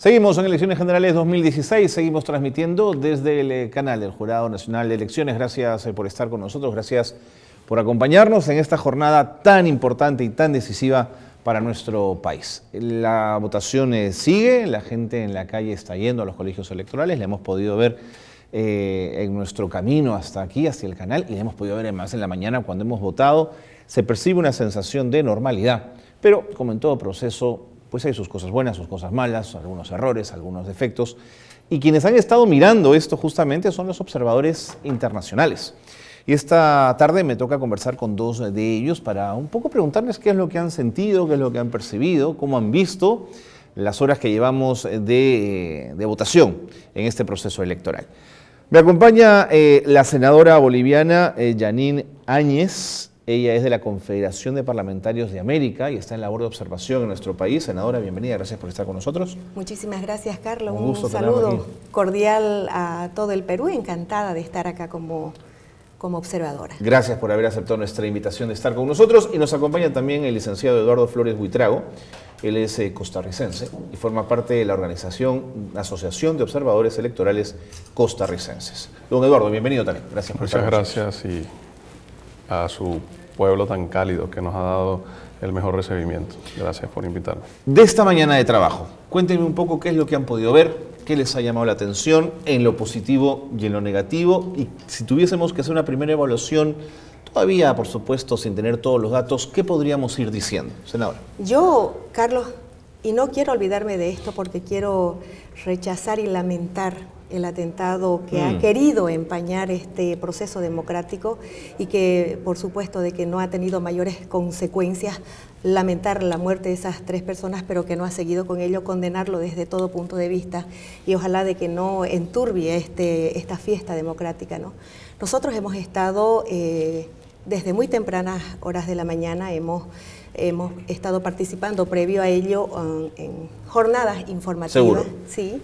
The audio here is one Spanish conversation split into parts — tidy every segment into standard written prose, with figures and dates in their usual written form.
Seguimos en Elecciones Generales 2016, seguimos transmitiendo desde el canal del Jurado Nacional de Elecciones. Gracias por estar con nosotros, gracias por acompañarnos en esta jornada tan importante y tan decisiva para nuestro país. La votación sigue, la gente en la calle está yendo a los colegios electorales, la hemos podido ver en nuestro camino hasta aquí, hacia el canal, y la hemos podido ver además en la mañana cuando hemos votado. Se percibe una sensación de normalidad, pero como en todo proceso, pues hay sus cosas buenas, sus cosas malas, algunos errores, algunos defectos. Y quienes han estado mirando esto justamente son los observadores internacionales. Y esta tarde me toca conversar con dos de ellos para un poco preguntarles qué es lo que han sentido, qué es lo que han percibido, cómo han visto las horas que llevamos de votación en este proceso electoral. Me acompaña la senadora boliviana Yanine Áñez. Ella es de la Confederación de Parlamentarios de América y está en labor de observación en nuestro país. Senadora, bienvenida, gracias por estar con nosotros. Muchísimas gracias, Carlos. Un saludo cordial a todo el Perú. Encantada de estar acá como observadora. Gracias por haber aceptado nuestra invitación de estar con nosotros. Y nos acompaña también el licenciado Eduardo Flores Buitrago. Él es costarricense y forma parte de la Asociación de Observadores Electorales Costarricenses. Don Eduardo, bienvenido también. Gracias por estar con nosotros. Muchas gracias y a su pueblo tan cálido que nos ha dado el mejor recibimiento. Gracias por invitarme. De esta mañana de trabajo, cuéntenme un poco qué es lo que han podido ver, qué les ha llamado la atención en lo positivo y en lo negativo, y si tuviésemos que hacer una primera evaluación, todavía por supuesto sin tener todos los datos, ¿qué podríamos ir diciendo? Senadora. Yo, Carlos, y no quiero olvidarme de esto porque quiero rechazar y lamentar el atentado que ha querido empañar este proceso democrático y que, por supuesto, de que no ha tenido mayores consecuencias, lamentar la muerte de esas 3 personas, pero que no ha seguido con ello, condenarlo desde todo punto de vista y ojalá de que no enturbie esta fiesta democrática, ¿no? Nosotros hemos estado desde muy tempranas horas de la mañana, hemos estado participando previo a ello en jornadas informativas. ¿Seguro? Sí.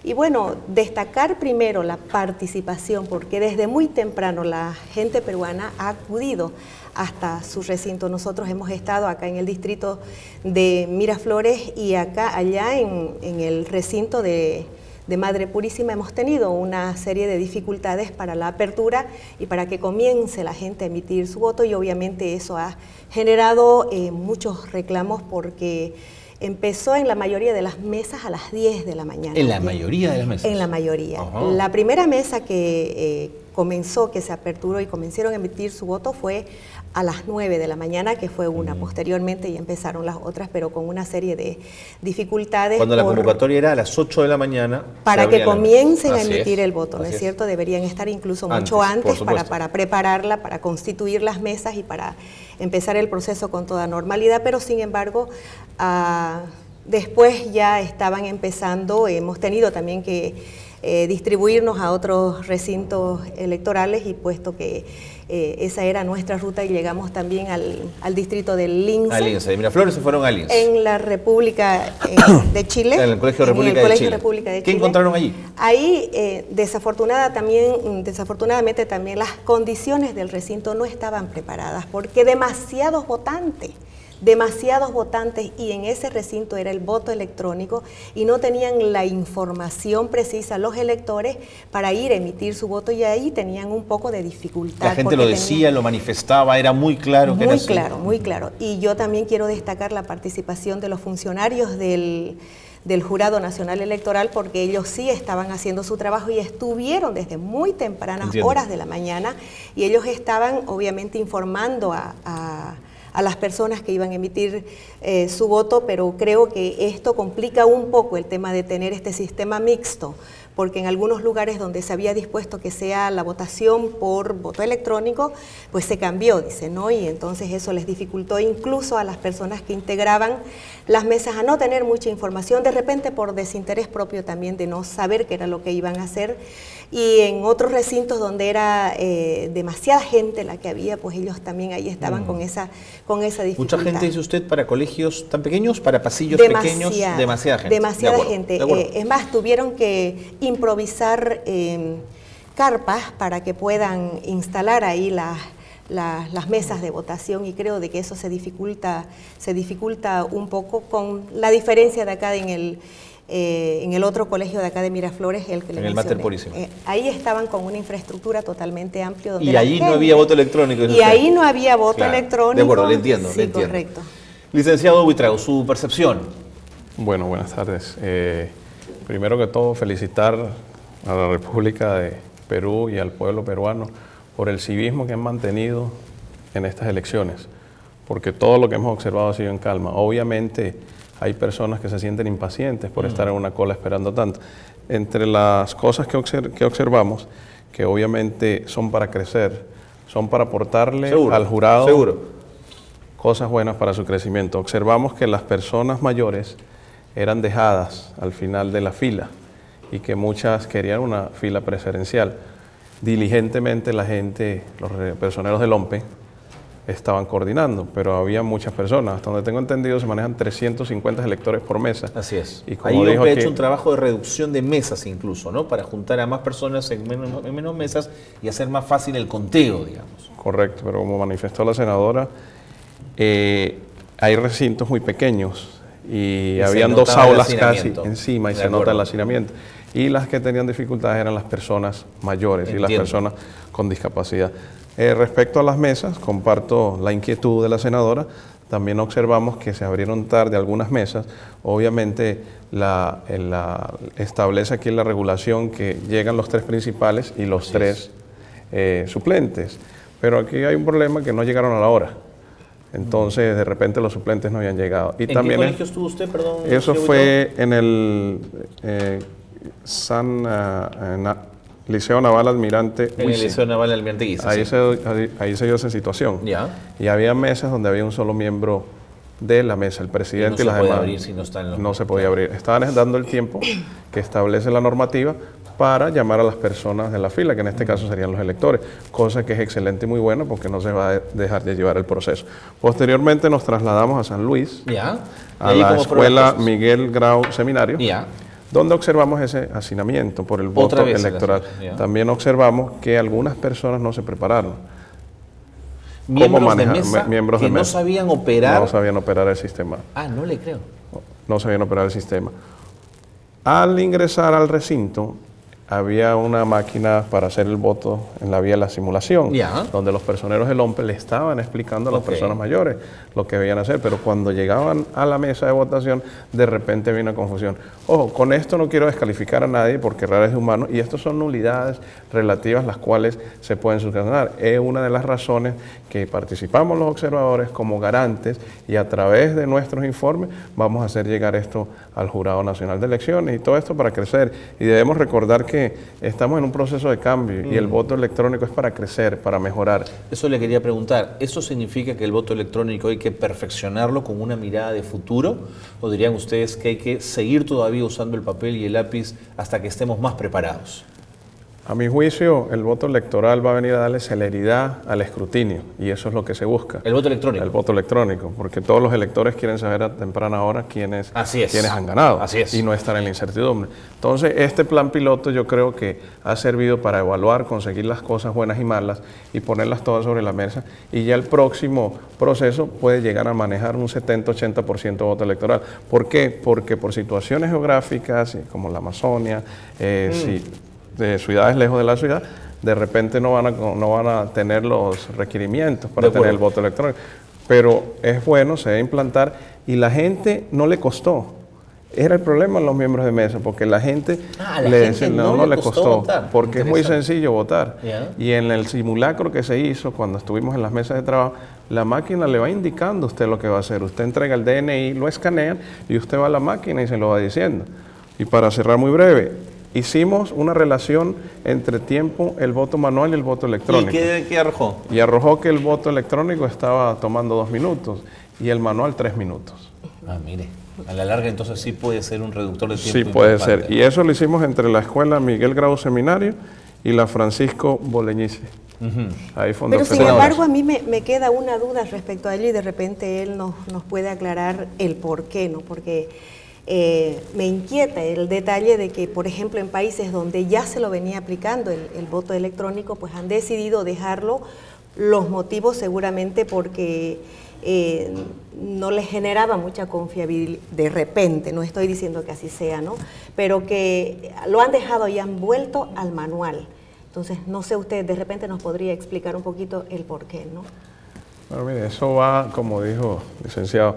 Y bueno, destacar primero la participación, porque desde muy temprano la gente peruana ha acudido hasta su recinto. Nosotros hemos estado acá en el distrito de Miraflores y allá en el recinto de Madre Purísima hemos tenido una serie de dificultades para la apertura y para que comience la gente a emitir su voto, y obviamente eso ha generado muchos reclamos porque empezó en la mayoría de las mesas a las 10 de la mañana. ¿En la mayoría de las mesas? En la mayoría. Ajá. La primera mesa que comenzó, que se aperturó y comenzaron a emitir su voto fue a las 9 de la mañana, que fue una. Posteriormente ya empezaron las otras, pero con una serie de dificultades. Cuando la convocatoria era a las 8 de la mañana. Para que comiencen a emitir el voto, ¿no es cierto? Deberían estar incluso mucho antes para prepararla, para constituir las mesas y para empezar el proceso con toda normalidad, pero sin embargo, después ya estaban empezando, hemos tenido también que distribuirnos a otros recintos electorales y puesto que esa era nuestra ruta y llegamos también al distrito del Lince. Al Lince, de Miraflores se fueron al Lince. En la República de Chile. En el Colegio República de Chile. ¿Qué encontraron allí? Ahí, desafortunadamente también las condiciones del recinto no estaban preparadas porque demasiados votantes y en ese recinto era el voto electrónico y no tenían la información precisa los electores para ir a emitir su voto y ahí tenían un poco de dificultad. La gente lo decía, lo manifestaba, era muy claro. Muy claro. Y yo también quiero destacar la participación de los funcionarios del Jurado Nacional Electoral porque ellos sí estaban haciendo su trabajo y estuvieron desde muy tempranas horas de la mañana y ellos estaban obviamente informando a las personas que iban a emitir su voto, pero creo que esto complica un poco el tema de tener este sistema mixto, porque en algunos lugares donde se había dispuesto que sea la votación por voto electrónico, pues se cambió, dice, ¿no? Y entonces eso les dificultó incluso a las personas que integraban las mesas a no tener mucha información, de repente por desinterés propio también de no saber qué era lo que iban a hacer. Y en otros recintos donde era demasiada gente la que había, pues ellos también ahí estaban con esa dificultad. Mucha gente, dice usted, para colegios tan pequeños, para pasillos pequeños, demasiada gente. Demasiada gente. Es más, tuvieron que improvisar carpas para que puedan instalar ahí las mesas de votación y creo de que eso se dificulta un poco con la diferencia de acá en en el otro colegio de acá de Miraflores, el que le En el Máster Purísimo. Ahí estaban con una infraestructura totalmente amplia. Donde Y ahí no había voto electrónico. Y ahí no había voto electrónico. De acuerdo, le entiendo. Sí, le entiendo. correcto. Licenciado Buitrago, su percepción. Bueno, buenas tardes. Primero que todo, felicitar a la República de Perú y al pueblo peruano por el civismo que han mantenido en estas elecciones, porque todo lo que hemos observado ha sido en calma. Obviamente hay personas que se sienten impacientes por estar en una cola esperando tanto. Entre las cosas que observamos, que obviamente son para crecer, son para aportarle al jurado cosas buenas para su crecimiento. Observamos que las personas mayores eran dejadas al final de la fila y que muchas querían una fila preferencial. Diligentemente la gente, los personeros del OMPE, estaban coordinando, pero había muchas personas. Hasta donde tengo entendido se manejan 350 electores por mesa. Así es. Y como ahí dijo ha aquí, hecho un trabajo de reducción de mesas incluso, ¿no? Para juntar a más personas en menos mesas y hacer más fácil el conteo, digamos. Correcto, pero como manifestó la senadora, hay recintos muy pequeños y habían dos aulas casi encima y se nota el hacinamiento. Y las que tenían dificultades eran las personas mayores y las personas con discapacidad. Respecto a las mesas, comparto la inquietud de la senadora. También observamos que se abrieron tarde algunas mesas. Obviamente establece aquí la regulación que llegan los 3 principales y los 3 suplentes. Pero aquí hay un problema que no llegaron a la hora. Entonces, de repente los suplentes no habían llegado. Y ¿En también qué colegio estuvo usted, perdón? Eso fue en el Liceo Naval Almirante En el Liceo Naval Almirante Guisa. Ahí se dio esa situación. Ya. Y había mesas donde había un solo miembro de la mesa, el presidente y, no las se puede demás. Abrir si no está en los... No se podía abrir. Estaban dando el tiempo que establece la normativa para llamar a las personas de la fila, que en este caso serían los electores, cosa que es excelente y muy bueno porque no se va a dejar de llevar el proceso. Posteriormente nos trasladamos a San Luis, a la escuela Miguel Grau Seminario, donde observamos ese hacinamiento por el voto electoral. También observamos que algunas personas no se prepararon. Miembros de mesa que no sabían operar. No sabían operar el sistema. Ah, no le creo. No sabían operar el sistema. Al ingresar al recinto, había una máquina para hacer el voto en la vía de la simulación, donde los personeros del OMPE le estaban explicando a las personas mayores lo que debían hacer, pero cuando llegaban a la mesa de votación, de repente había una confusión. Ojo, con esto no quiero descalificar a nadie porque errar es humano, y estos son nulidades relativas las cuales se pueden subsanar. Es una de las razones que participamos los observadores como garantes y a través de nuestros informes vamos a hacer llegar esto al Jurado Nacional de Elecciones y todo esto para crecer. Y debemos recordar que estamos en un proceso de cambio y el voto electrónico es para crecer, para mejorar. Eso le quería preguntar, ¿eso significa que el voto electrónico hay que perfeccionarlo con una mirada de futuro? ¿O dirían ustedes que hay que seguir todavía usando el papel y el lápiz hasta que estemos más preparados? A mi juicio, el voto electoral va a venir a darle celeridad al escrutinio y eso es lo que se busca. ¿El voto electrónico? El voto electrónico, porque todos los electores quieren saber a temprana hora quiénes han ganado y no estar en la incertidumbre. Entonces, este plan piloto yo creo que ha servido para evaluar, conseguir las cosas buenas y malas y ponerlas todas sobre la mesa y ya el próximo proceso puede llegar a manejar un 70-80% de voto electoral. ¿Por qué? Porque por situaciones geográficas como la Amazonia, de ciudades lejos de la ciudad, de repente no van a tener los requerimientos para tener el voto electrónico. Pero es bueno, se debe implantar y la gente no le costó. Era el problema en los miembros de mesa, porque la gente no le costó votar, porque es muy sencillo votar. Y en el simulacro que se hizo, cuando estuvimos en las mesas de trabajo, la máquina le va indicando a usted lo que va a hacer. Usted entrega el DNI, lo escanean y usted va a la máquina y se lo va diciendo. Y para cerrar muy breve, hicimos una relación entre tiempo, el voto manual y el voto electrónico. ¿Y qué arrojó? Y arrojó que el voto electrónico estaba tomando 2 minutos y el manual 3 minutos. Ah, mire, a la larga entonces sí puede ser un reductor de tiempo. Sí puede ser. Y eso lo hicimos entre la escuela Miguel Grau Seminario y la Francisco Bolognesi. Ahí fue Pero sin embargo a mí me queda una duda respecto a él y de repente él nos puede aclarar el por qué, ¿no? Porque me inquieta el detalle de que, por ejemplo, en países donde ya se lo venía aplicando el voto electrónico, pues han decidido dejarlo. Los motivos seguramente porque no les generaba mucha confiabilidad de repente, no estoy diciendo que así sea, ¿no? Pero que lo han dejado y han vuelto al manual. Entonces, no sé, usted de repente nos podría explicar un poquito el por qué, ¿no? Bueno, mire, eso va, como dijo el licenciado,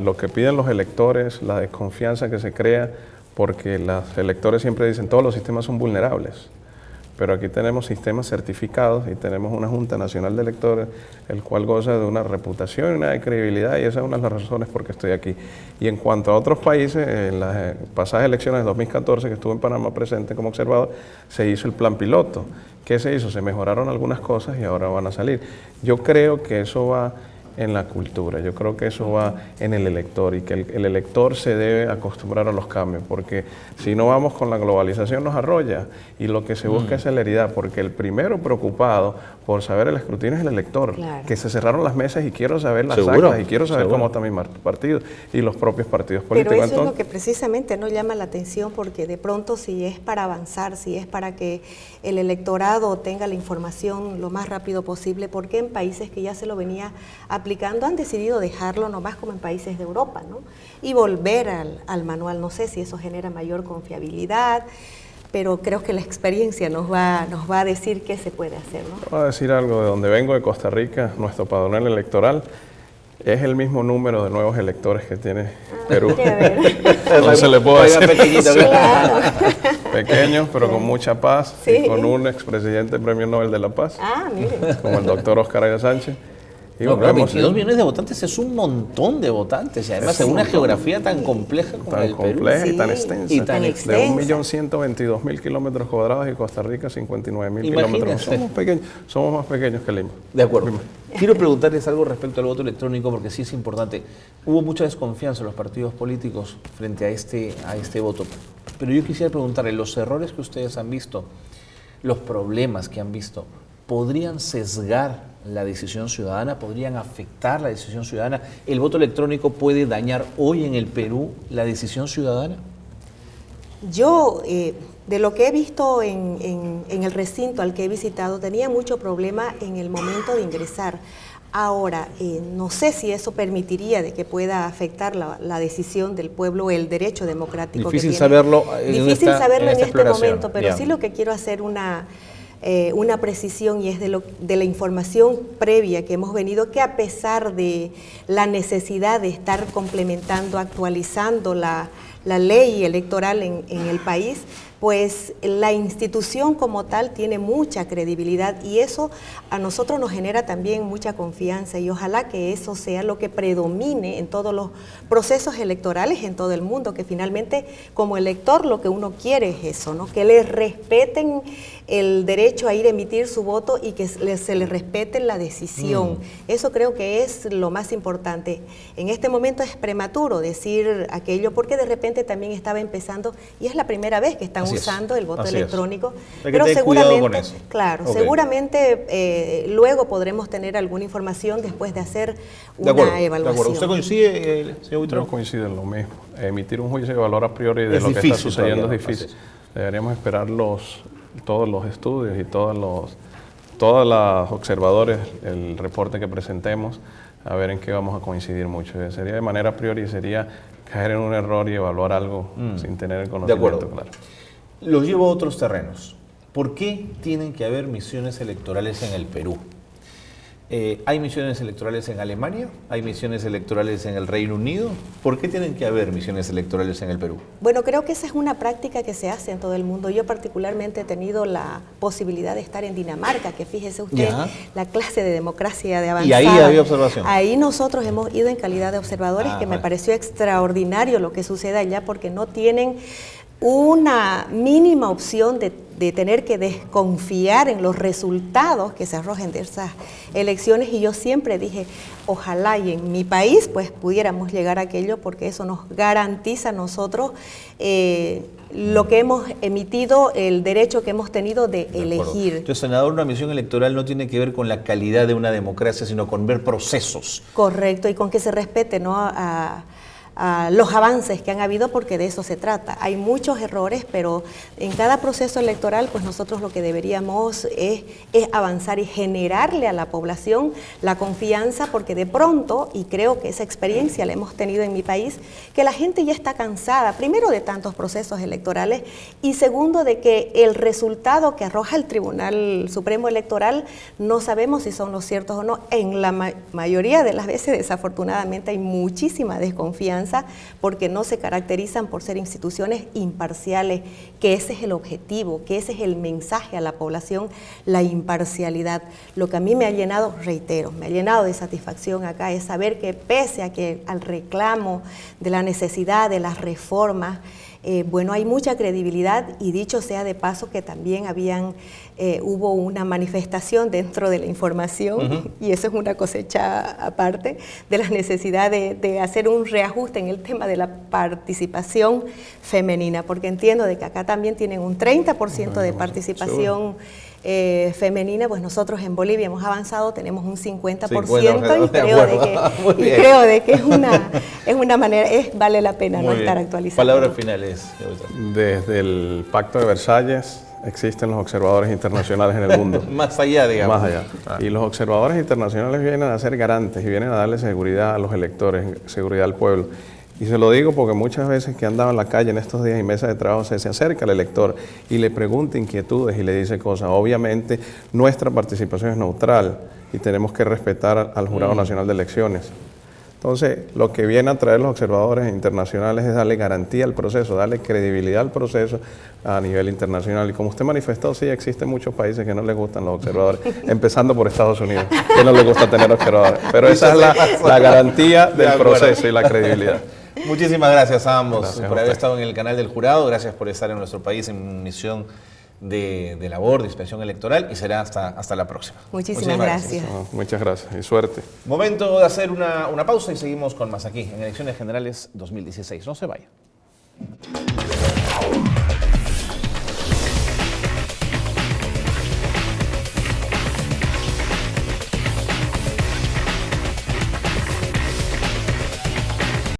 lo que piden los electores, la desconfianza que se crea, porque los electores siempre dicen todos los sistemas son vulnerables. Pero aquí tenemos sistemas certificados y tenemos una Junta Nacional de Electores, el cual goza de una reputación y una credibilidad, y esa es una de las razones por qué estoy aquí. Y en cuanto a otros países, en las pasadas elecciones de 2014, que estuve en Panamá presente como observador, se hizo el plan piloto. ¿Qué se hizo? Se mejoraron algunas cosas y ahora van a salir. Yo creo que eso va en la cultura, yo creo que eso va en el elector y que el elector se debe acostumbrar a los cambios, porque si no vamos con la globalización nos arrolla y lo que se busca es celeridad, porque el primero preocupado por saber el escrutinio es el elector, que se cerraron las mesas y quiero saber las actas y quiero saber cómo está mi partido y los propios partidos políticos. Pero eso es lo que precisamente no llama la atención, porque de pronto si es para avanzar, si es para que el electorado tenga la información lo más rápido posible, porque en países que ya se lo venía aplicando han decidido dejarlo nomás como en países de Europa, ¿no? Y volver al manual. No sé si eso genera mayor confiabilidad, pero creo que la experiencia nos va a decir qué se puede hacer, ¿no? Voy a decir algo de donde vengo, de Costa Rica. Nuestro padrón electoral es el mismo número de nuevos electores que tiene Perú. Entonces le puedo decir pequeños, pero con mucha paz, y con un expresidente Premio Nobel de la Paz, como el doctor Oscar Arias Sánchez. No, claro, 22 millones de votantes es un montón de votantes, y además en una geografía tan compleja como el Perú. Y tan extensa. Y tan extensa. De 1.122.000 kilómetros cuadrados y Costa Rica 59.000 kilómetros. Somos más pequeños que Lima. De acuerdo. Quiero preguntarles algo respecto al voto electrónico, porque sí es importante. Hubo mucha desconfianza en los partidos políticos frente a este voto. Pero yo quisiera preguntarle, los errores que ustedes han visto, los problemas que han visto, ¿podrían sesgar la decisión ciudadana? ¿Podrían afectar la decisión ciudadana? ¿El voto electrónico puede dañar hoy en el Perú la decisión ciudadana? Yo, de lo que he visto en el recinto al que he visitado, tenía mucho problema en el momento de ingresar. Ahora, no sé si eso permitiría de que pueda afectar la decisión del pueblo, el derecho democrático difícil que tiene. Saberlo difícil saberlo en este momento, pero sí lo que quiero hacer una precisión, y es de la información previa que hemos venido, que a pesar de la necesidad de estar complementando, actualizando la ley electoral en el país, pues la institución como tal tiene mucha credibilidad, y eso a nosotros nos genera también mucha confianza, y ojalá que eso sea lo que predomine en todos los procesos electorales en todo el mundo, que finalmente como elector lo que uno quiere es eso, ¿no? Que le respeten el derecho a ir a emitir su voto y que se le respete la decisión. Eso creo que es lo más importante. En este momento es prematuro decir aquello, porque de repente también estaba empezando, y es la primera vez que están usando el voto electrónico, pero seguramente, seguramente luego podremos tener alguna información después de hacer una evaluación. De acuerdo. ¿Usted coincide, señor Buitrón? Yo coincido en lo mismo. Emitir un juicio de valor a priori de lo que está sucediendo es difícil. Deberíamos esperar todos los estudios y todos los observadores, el reporte que presentemos, a ver en qué vamos a coincidir mucho. Sería de manera a priori, sería caer en un error y evaluar algo sin tener el conocimiento claro. Los llevo a otros terrenos. ¿Por qué tienen que haber misiones electorales en el Perú? ¿Hay misiones electorales en Alemania? ¿Hay misiones electorales en el Reino Unido? ¿Por qué tienen que haber misiones electorales en el Perú? Bueno, creo que esa es una práctica que se hace en todo el mundo. Yo particularmente he tenido la posibilidad de estar en Dinamarca, que fíjese usted, la clase de democracia de avanzada. ¿Y ahí había observación? Ahí nosotros hemos ido en calidad de observadores, me pareció extraordinario lo que sucede allá, porque no tienen una mínima opción de tener que desconfiar en los resultados que se arrojen de esas elecciones, y yo siempre dije, ojalá y en mi país pues pudiéramos llegar a aquello, porque eso nos garantiza a nosotros lo que hemos emitido, el derecho que hemos tenido de elegir. Entonces, senador, una misión electoral no tiene que ver con la calidad de una democracia, sino con ver procesos. Correcto, y con que se respete, ¿no?, los avances que han habido, porque de eso se trata. Hay muchos errores, pero en cada proceso electoral, pues nosotros lo que deberíamos es avanzar y generarle a la población la confianza, porque de pronto, y creo que esa experiencia la hemos tenido en mi país, que la gente ya está cansada, primero de tantos procesos electorales, y segundo de que el resultado que arroja el Tribunal Supremo Electoral no sabemos si son los ciertos o no. En la mayoría de las veces, desafortunadamente, hay muchísima desconfianza, porque no se caracterizan por ser instituciones imparciales, que ese es el objetivo, que ese es el mensaje a la población, la imparcialidad. Lo que a mí me ha llenado, reitero, me ha llenado de satisfacción acá es saber que pese a que al reclamo de la necesidad de las reformas, bueno, hay mucha credibilidad, y dicho sea de paso que también hubo una manifestación dentro de la información, y eso es una cosecha aparte, de la necesidad de hacer un reajuste en el tema de la participación femenina, porque entiendo de que acá también tienen un 30% de participación femenina. Pues nosotros en Bolivia hemos avanzado, tenemos un 50%, y creo de que es una manera, vale la pena no estar actualizando. Palabras finales. Desde el Pacto de Versalles existen los observadores internacionales en el mundo. Más allá, digamos. Más allá. Y los observadores internacionales vienen a ser garantes y vienen a darle seguridad a los electores, seguridad al pueblo. Y se lo digo porque muchas veces que andaba en la calle en estos días y mesas de trabajo se acerca al elector y le pregunta inquietudes y le dice cosas. Obviamente nuestra participación es neutral y tenemos que respetar al Jurado Nacional de Elecciones. Entonces, lo que viene a traer los observadores internacionales es darle garantía al proceso, darle credibilidad al proceso a nivel internacional. Y como usted manifestó, sí, existen muchos países que no les gustan los observadores, empezando por Estados Unidos, que no les gusta tener observadores. Pero esa es la garantía del proceso y la credibilidad. Muchísimas gracias a ambos por haber estado en el canal del jurado. Gracias por estar en nuestro país en misión de labor, de inspección electoral, y será hasta la próxima. Muchísimas gracias. Muchas gracias y suerte. Momento de hacer una pausa y seguimos con más aquí en Elecciones Generales 2016. No se vaya.